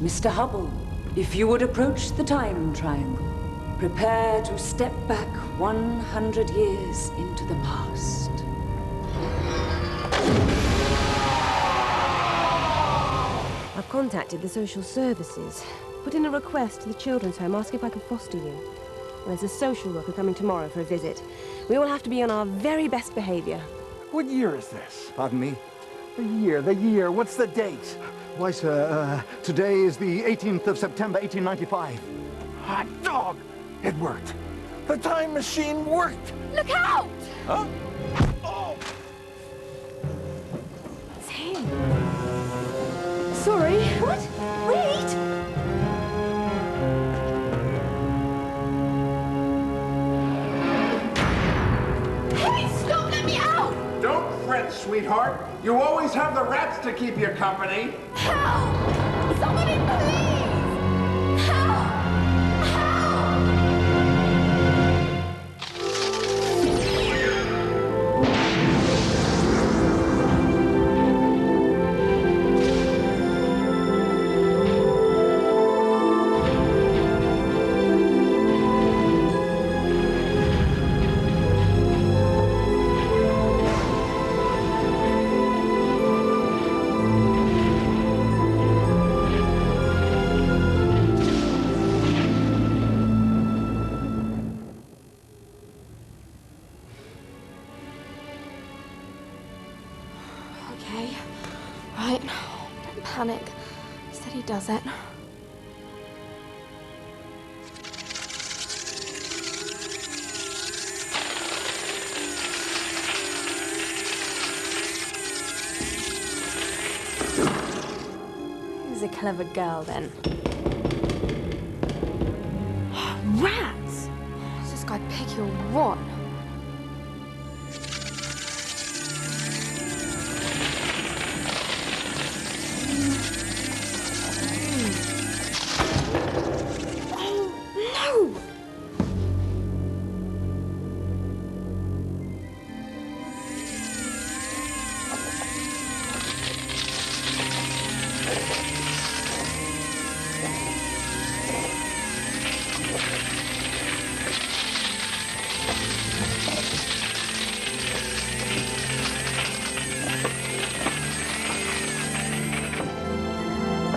Mr. Hubble, if you would approach the time triangle, prepare to step back 100 years into the past. I've contacted the social services. Put in a request to the children's home asking if I can foster you. There's a social worker coming tomorrow for a visit. We all have to be on our very best behaviour. What year is this? Pardon me? The year. What's the date? Why, sir, today is the 18th of September, 1895. Hot dog! It worked. The time machine worked. Look out! Huh? Oh! It's him. Sorry. What? Wait! Hey, stop! Let me out! Don't fret, sweetheart. You always have the rats to keep you company. Help! Somebody please! Help! Help! Okay. Right. Don't panic. Steady does it. Who's a clever girl, then? Rats! Is this guy picky or what?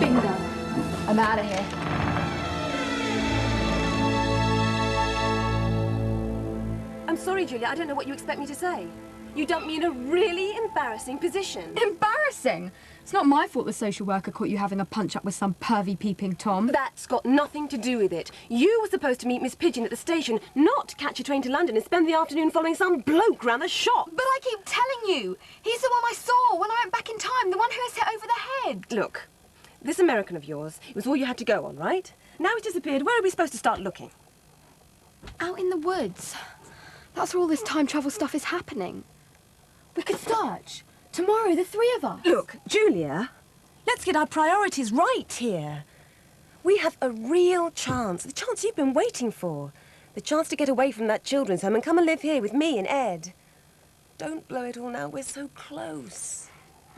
Bingo. I'm out of here. I'm sorry, Julia. I don't know what you expect me to say. You dumped me in a really embarrassing position. Embarrassing? It's not my fault the social worker caught you having a punch-up with some pervy peeping Tom. That's got nothing to do with it. You were supposed to meet Miss Pigeon at the station, not catch a train to London and spend the afternoon following some bloke round the shop. But I keep telling you, he's the one I saw when I went back in time, the one who was hit over the head. Look, this American of yours, it was all you had to go on, right? Now he's disappeared. Where are we supposed to start looking? Out in the woods. That's where all this time travel stuff is happening. We could search. Tomorrow, the three of us. Look, Julia, let's get our priorities right here. We have a real chance, the chance you've been waiting for. The chance to get away from that children's home and come and live here with me and Ed. Don't blow it all now, we're so close.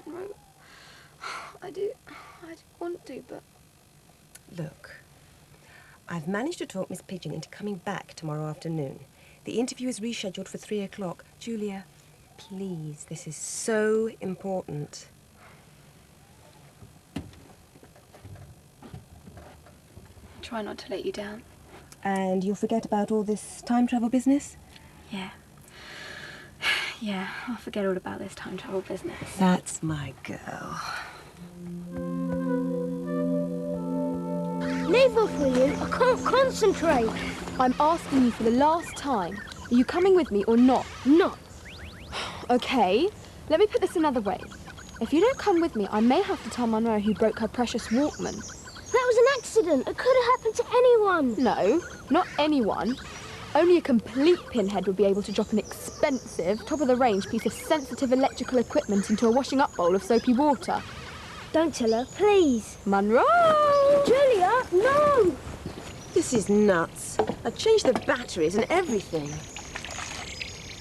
No, I do want to, but... Look, I've managed to talk Miss Pigeon into coming back tomorrow afternoon. The interview is rescheduled for 3 o'clock. Julia, please, this is so important. Try not to let you down. And you'll forget about all this time travel business? Yeah. Yeah, I'll forget all about this time travel business. That's my girl. Leave off, will you? I can't concentrate. I'm asking you for the last time. Are you coming with me or not? No. Okay, let me put this another way. If you don't come with me, I may have to tell Monroe who broke her precious Walkman. That was an accident. It could have happened to anyone. No, not anyone. Only a complete pinhead would be able to drop an expensive, top-of-the-range piece of sensitive electrical equipment into a washing-up bowl of soapy water. Don't tell her, please. Monroe! Julia, no! This is nuts. I've changed the batteries and everything.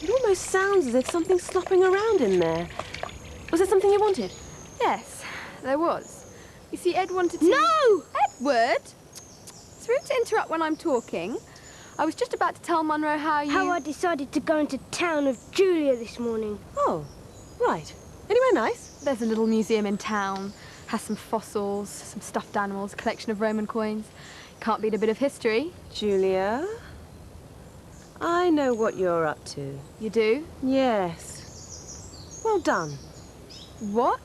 It almost sounds as if something's slopping around in there. Was there something you wanted? Yes, there was. You see, Ed wanted to... No! Wood? It's rude to interrupt when I'm talking. I was just about to tell Munro how I decided to go into town with Julia this morning. Oh, right. Anywhere nice? There's a little museum in town. Has some fossils, some stuffed animals, a collection of Roman coins. Can't beat a bit of history. Julia, I know what you're up to. You do? Yes. Well done. What?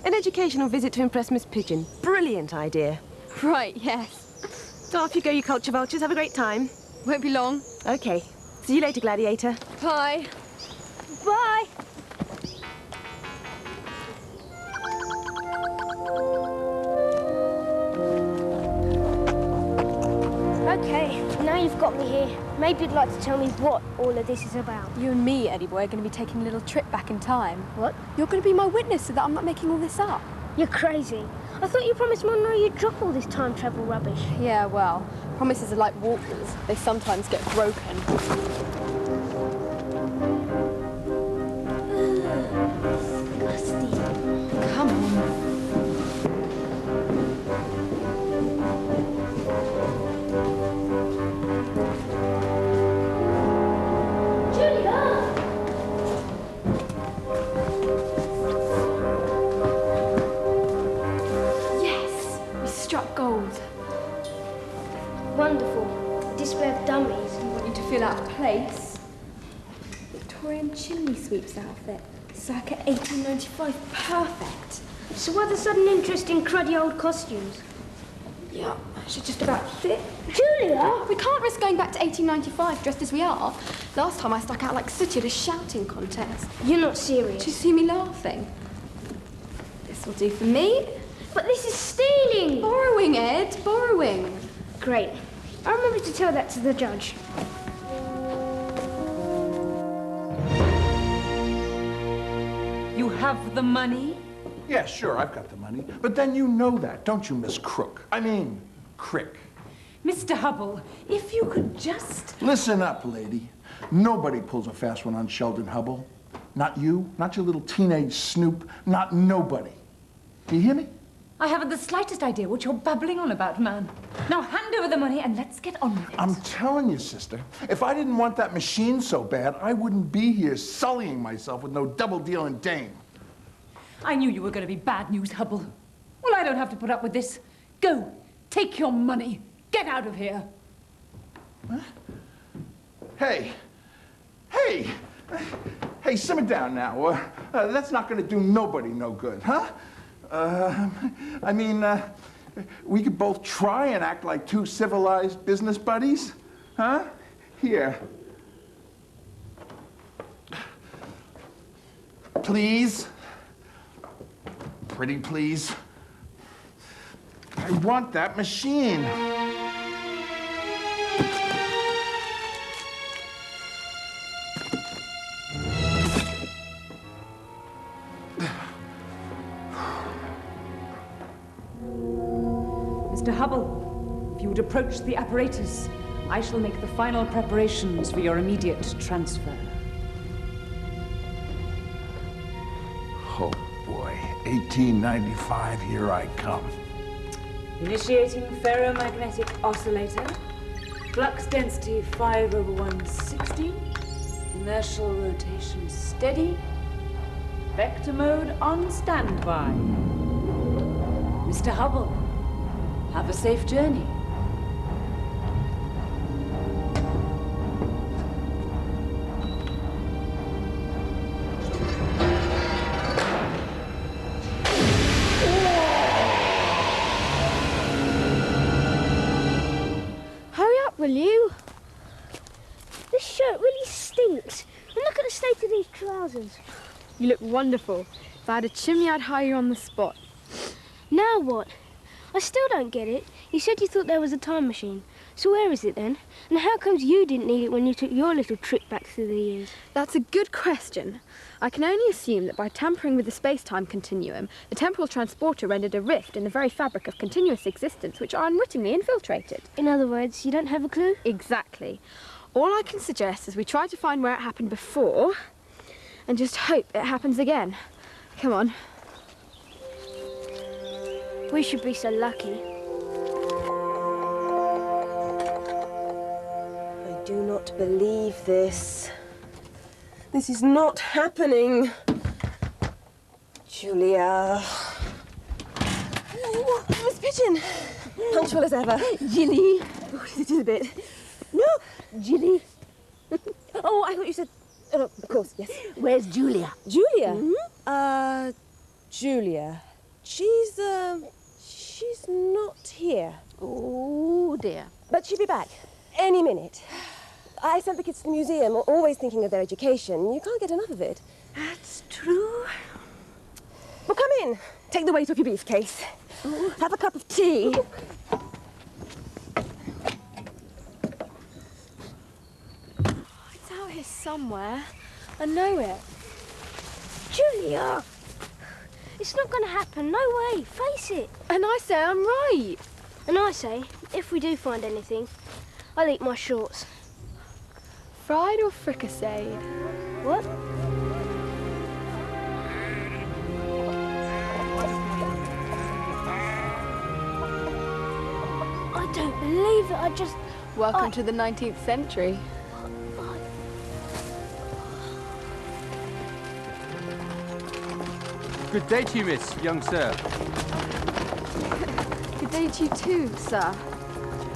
An educational visit to impress Miss Pigeon. Brilliant idea. Right, yes. So off you go, you culture vultures. Have a great time. Won't be long. Okay. See you later, Gladiator. Bye. Bye! Okay, now you've got me here. Maybe you'd like to tell me what all of this is about. You and me, Eddie boy, are going to be taking a little trip back in time. What? You're going to be my witness so that I'm not making all this up. You're crazy. I thought you promised Monroe you'd drop all this time travel rubbish. Yeah, well, promises are like walkers. They sometimes get broken. Disgusting. Come on. Yes, we struck gold. Wonderful. Display of dummies. I want you to feel out of place. Victorian chimney sweeps outfit. Circa 1895. Perfect. So why the sudden interest in cruddy old costumes? Yeah, should just about fit. Julia! We can't risk going back to 1895 dressed as we are. Last time I stuck out like Sooty at a shouting contest. You're not serious. Did you see me laughing? This will do for me. But this is stealing! Borrowing, Ed, borrowing. Great. I'll remember to tell that to the judge. You have the money? Yeah, sure, I've got the money. But then you know that, don't you, Miss Crook? I mean, Crick. Mr. Hubble, if you could just... Listen up, lady. Nobody pulls a fast one on Sheldon Hubble. Not you, not your little teenage snoop, not nobody. Do you hear me? I haven't the slightest idea what you're babbling on about, man. Now hand over the money and let's get on with it. I'm telling you, sister, if I didn't want that machine so bad, I wouldn't be here sullying myself with no double-dealing dame. I knew you were going to be bad news, Hubble. Well, I don't have to put up with this. Go, take your money. Get out of here. Huh? Hey, simmer down now. That's not going to do nobody no good, huh? I mean, we could both try and act like two civilized business buddies, huh? Here. Please. Pretty please. I want that machine. Mr. Hubble, if you would approach the apparatus, I shall make the final preparations for your immediate transfer. Oh boy, 1895, here I come. Initiating ferromagnetic oscillator. Flux density 5/160. Inertial rotation steady. Vector mode on standby. Mr. Hubble, have a safe journey. Hurry up, will you? This shirt really stinks. And look at the state of these trousers. You look wonderful. If I had a chimney, I'd hire you on the spot. Now what? I still don't get it. You said you thought there was a time machine. So where is it then? And how comes you didn't need it when you took your little trip back through the years? That's a good question. I can only assume that by tampering with the space-time continuum, the temporal transporter rendered a rift in the very fabric of continuous existence, which I unwittingly infiltrated. In other words, you don't have a clue? Exactly. All I can suggest is we try to find where it happened before and just hope it happens again. Come on. We should be so lucky. do not believe this. This is not happening. Julia. Oh, Miss Pigeon. Punctual as ever. Jilly. Oh, it is a bit. No, Jilly. Oh, I thought you said... Oh, no, of course, yes. Where's Julia? Julia? Julia. She's not here. Oh, dear. But she'll be back any minute. I sent the kids to the museum, always thinking of their education. You can't get enough of it. That's true. Well, come in. Take the weight off your briefcase. Have a cup of tea. It's out here somewhere. I know it. Julia! It's not going to happen, no way, face it. And I say I'm right. And I say, if we do find anything, I'll eat my shorts. Fried or fricasseed? What? I don't believe it, I just... Welcome to the 19th century. Good day to you, miss, young sir. Good day to you too, sir.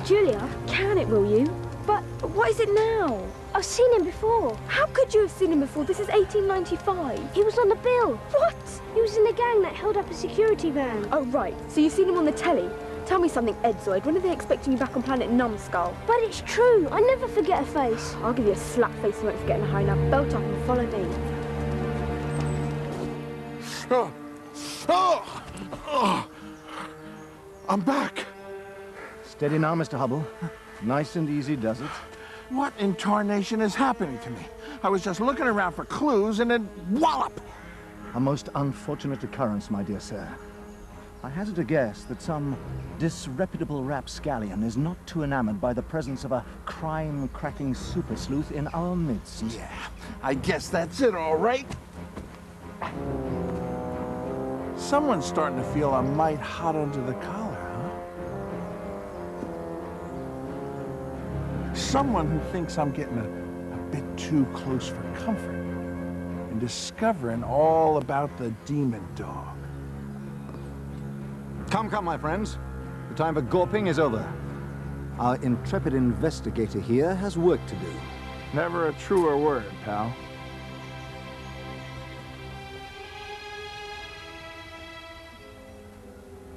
Julia, Can it, will you? But what is it now? I've seen him before. How could you have seen him before? This is 1895. He was on the bill. What? He was in the gang that held up a security van. Oh, right. So you've seen him on the telly. Tell me something, Edzoid. When are they expecting you back on planet Numbskull? But it's true, I never forget a face. I'll give you a slap face you won't forget in a hurry. Now belt up and follow me. I'm back. Steady now, Mr. Hubble. Nice and easy, does it? What in tarnation is happening to me? I was just looking around for clues and then wallop! A most unfortunate occurrence, my dear sir. I hazard a guess that some disreputable rapscallion is not too enamored by the presence of a crime-cracking super sleuth in our midst. Yeah, I guess that's it, all right. Someone's starting to feel a mite hot under the collar, huh? Someone who thinks I'm getting a bit too close for comfort and discovering all about the demon dog. Come, come, my friends. The time for gawping is over. Our intrepid investigator here has work to do. Never a truer word, pal.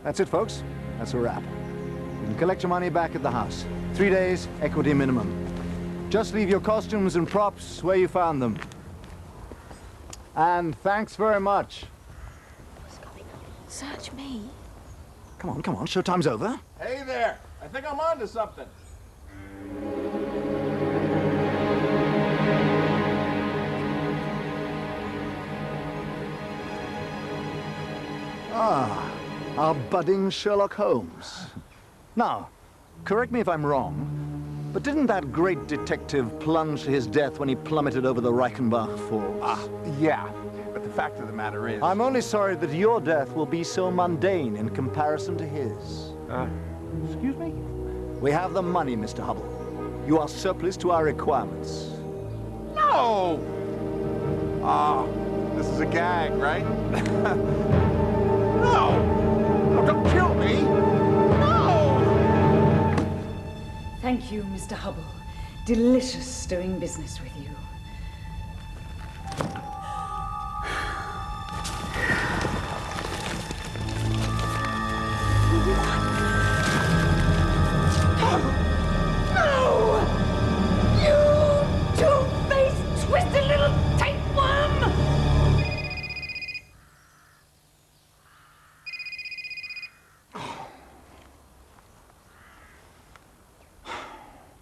That's it, folks. That's a wrap. You can collect your money back at the house. 3 days, equity minimum. Just leave your costumes and props where you found them. And thanks very much. What's going on? Search me. Come on, showtime's over. Hey there, I think I'm onto something. Ah, our budding Sherlock Holmes. Now, correct me if I'm wrong, but didn't that great detective plunge to his death when he plummeted over the Reichenbach Falls? Yeah, but the fact of the matter is... I'm only sorry that your death will be so mundane in comparison to his. Excuse me? We have the money, Mr. Hubble. You are surplus to our requirements. No! This is a gag, right? No! No, don't kill me! No! Thank you, Mr. Hubble. Delicious doing business with you.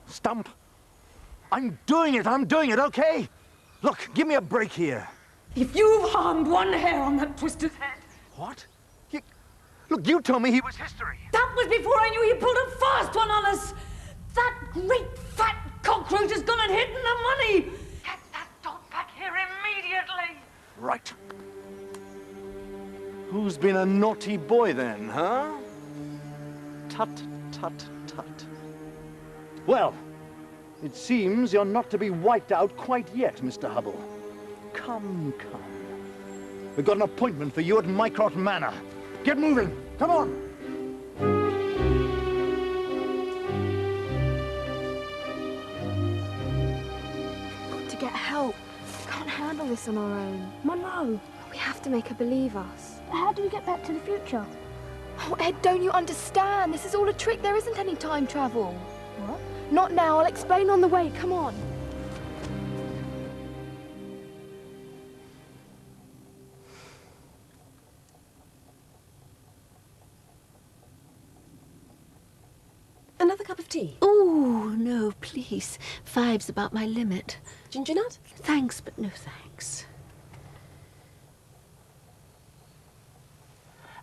Stump! I'm doing it, okay? Look, give me a break here. If you've harmed one hair on that twisted head... What? Look, you told me he was history. That was before I knew he pulled a fast one on us! That great fat cockroach has gone and hidden the money! Get that dog back here immediately! Right. Who's been a naughty boy then, huh? Tut, tut, tut. Well, It seems you're not to be wiped out quite yet, Mr. Hubble. Come, come. We've got an appointment for you at Mycroft Manor. Get moving. Come on. Got to get help. Can't handle this on our own. Monroe, We have to make her believe us. how do we get back to the future? Oh, Ed, don't you understand? This is all a trick. There isn't any time travel. What? Not now. I'll explain on the way. Come on. Another cup of tea? Oh, no, please. 5's about my limit. Ginger nut? Thanks, but no thanks.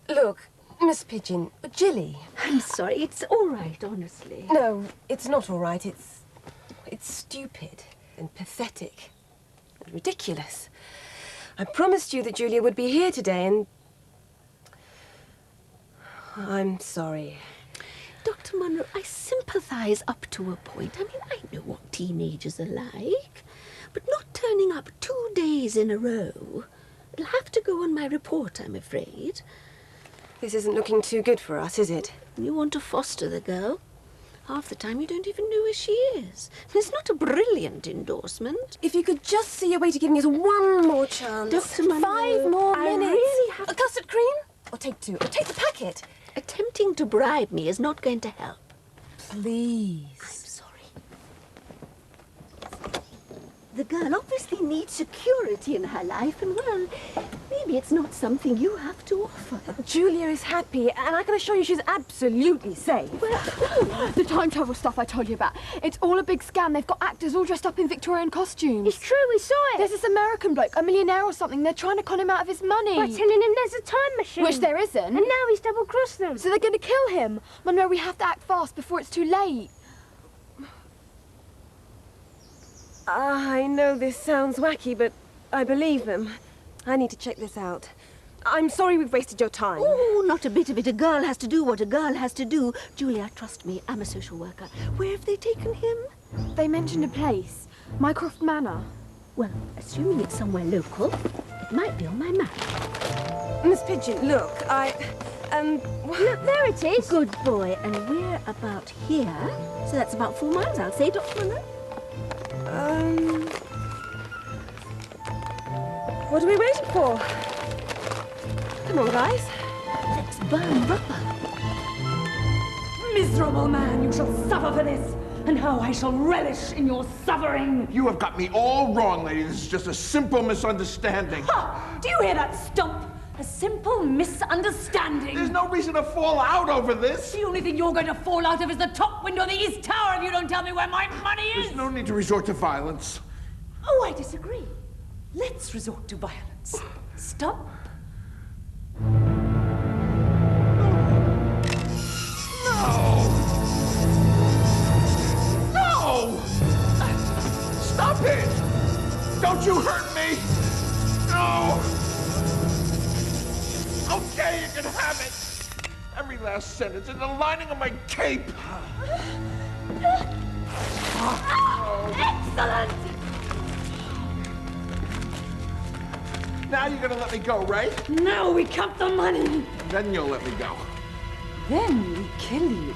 Look, Miss Pigeon, Jilly. I'm sorry, it's all right, honestly. No, it's not all right. It's stupid and pathetic and ridiculous. I promised you that Julia would be here today, and I'm sorry. Dr. Munro, I sympathise up to a point. I mean, I know what teenagers are like. But not turning up 2 days in a row. It'll have to go on my report, I'm afraid. This isn't looking too good for us, is it? You want to foster the girl? Half the time you don't even know where she is. It's not a brilliant endorsement. If you could just see a way to giving us one more chance. Dr. Munro, 5 more I minutes. really have A custard cream? Or take 2. Or take the packet. Attempting to bribe me is not going to help. Please. I'm sorry. The girl obviously needs security in her life, and well, maybe it's not something you have to offer. Julia is happy, and I can assure you she's absolutely safe. The time travel stuff I told you about. It's all a big scam. They've got actors all dressed up in Victorian costumes. It's true, we saw it. There's this American bloke, a millionaire or something. They're trying to con him out of his money. By telling him there's a time machine. Which there isn't. And now he's double-crossed them. So they're going to kill him. Monroe, we have to act fast before it's too late. I know this sounds wacky, but I believe them. I need to check this out. I'm sorry we've wasted your time. Oh, not a bit of it. A girl has to do what a girl has to do. Julia, trust me, I'm a social worker. Where have they taken him? They mentioned a place. Mycroft Manor. Well, assuming it's somewhere local, it might be on my map. Miss Pigeon, look, Look, there it is. Good boy. And we're about here. So that's about 4 miles, I'll say, Dr. Munro. What are we waiting for? Come on, guys. Let's burn rubber. Miserable man, you shall suffer for this, and how I shall relish in your suffering. You have got me all wrong, lady. This is just a simple misunderstanding. Ha! Do you hear that stump? A simple misunderstanding. There's no reason to fall out over this. The only thing you're going to fall out of is the top window of the East Tower if you don't tell me where my money is. There's no need to resort to violence. Oh, I disagree. Let's resort to violence. Stop. No! Stop it! Don't you hurt me! No! Okay, you can have it! Every last sentence in the lining of my cape! Excellent! Now you're gonna let me go, right? Now we count the money. Then you'll let me go. Then we kill you.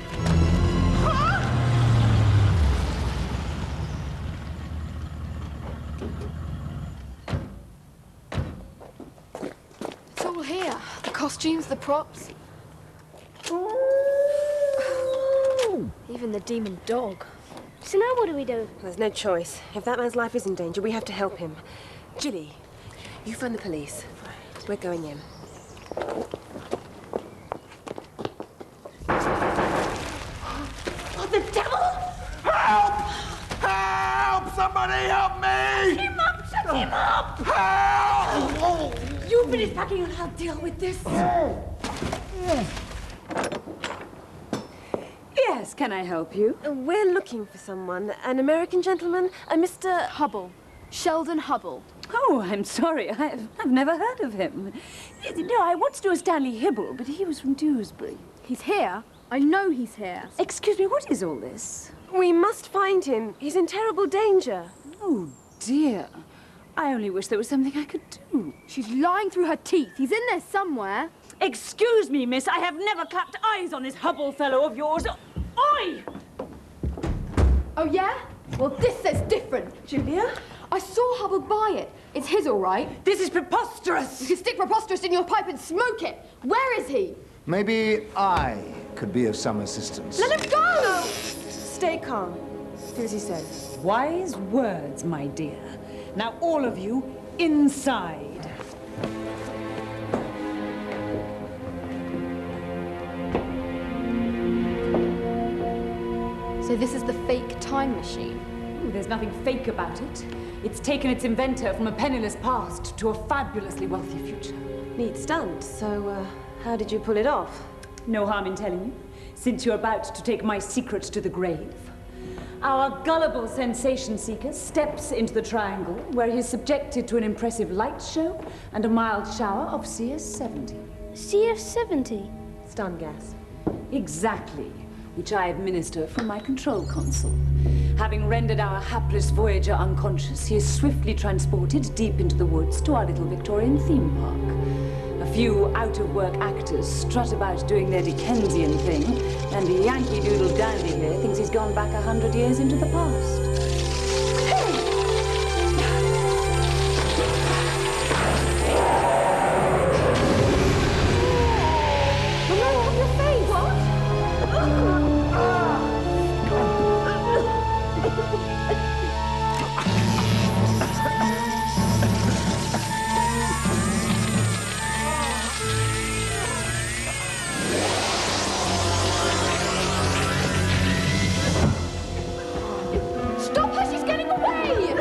It's all here. The costumes, the props. Even the demon dog. So now what do we do? There's no choice. If that man's life is in danger, we have to help him. Jilly, you phone the police. We're going in. Oh, the devil! Help! Help! Somebody help me! Him up! Shut him up! Help! You finish packing and I'll deal with this. Yes, can I help you? We're looking for someone. An American gentleman, a Mr. Hubble. Sheldon Hubble. Oh, I'm sorry. I've never heard of him. No, I once knew a Stanley Hibble, but he was from Dewsbury. He's here. I know he's here. Excuse me, what is all this? We must find him. He's in terrible danger. Oh, dear. I only wish there was something I could do. She's lying through her teeth. He's in there somewhere. Excuse me, miss. I have never clapped eyes on this Hubble fellow of yours. Oi! Oh, yeah? Well, this says different. Julia? I saw Hubble buy it. It's his, all right. This is preposterous. You can stick preposterous in your pipe and smoke it. Where is he? Maybe I could be of some assistance. Let him go! Stay calm. Do as he says. Wise words, my dear. Now, all of you, inside. So this is the fake time machine. Ooh, there's nothing fake about it. It's taken its inventor from a penniless past to a fabulously wealthy future. Neat stunt. So, how did you pull it off? No harm in telling you, since you're about to take my secret to the grave. Our gullible sensation seeker steps into the triangle, where he is subjected to an impressive light show and a mild shower of CS70. CF70? Stun gas. Exactly, which I administer from my control console. Having rendered our hapless voyager unconscious, he is swiftly transported deep into the woods to our little Victorian theme park. A few out-of-work actors strut about doing their Dickensian thing, and the Yankee Doodle dandy here thinks he's gone back 100 years into the past. Stop her! She's getting away!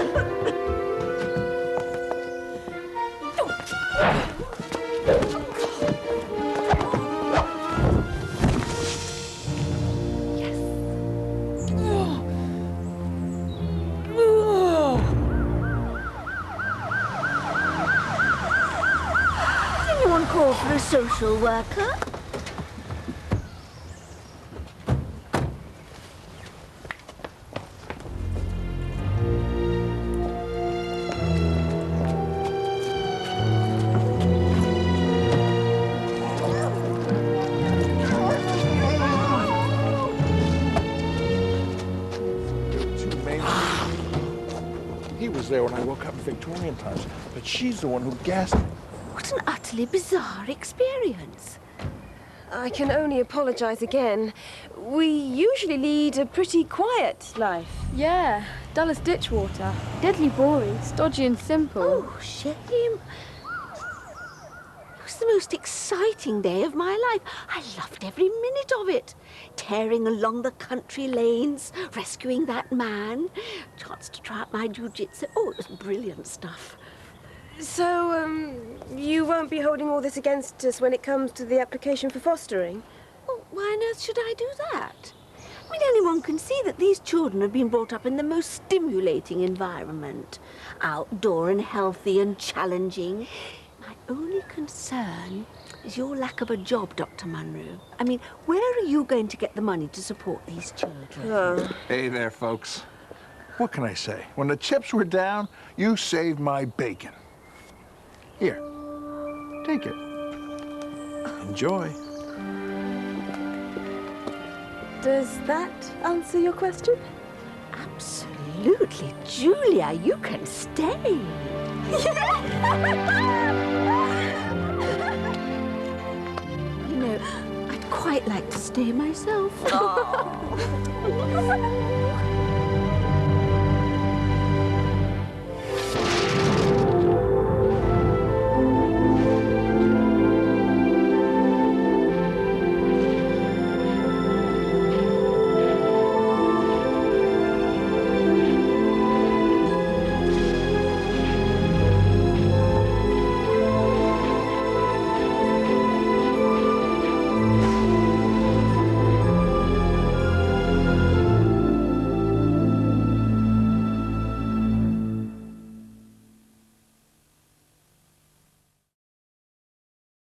Did anyone call for a social worker? He was there when I woke up in Victorian times, but she's the one who gassed me. What an utterly bizarre experience. I can only apologize again. We usually lead a pretty quiet life. Yeah, dull as ditch water. Deadly boring. Stodgy and simple. Oh, shame. It was the most exciting day of my life. I loved every minute of it. Tearing along the country lanes, rescuing that man, chance to try out my jiu-jitsu. Oh, it was brilliant stuff. So, you won't be holding all this against us when it comes to the application for fostering? Well, why on earth should I do that? I mean, anyone can see that these children have been brought up in the most stimulating environment. Outdoor and healthy and challenging. My only concern is your lack of a job, Dr. Munro. I mean, where are you going to get the money to support these children? Hey there, folks. What can I say? When the chips were down, you saved my bacon. Here, take it. Enjoy. Does that answer your question? Absolutely. Julia, you can stay. You know, I'd quite like to stay myself.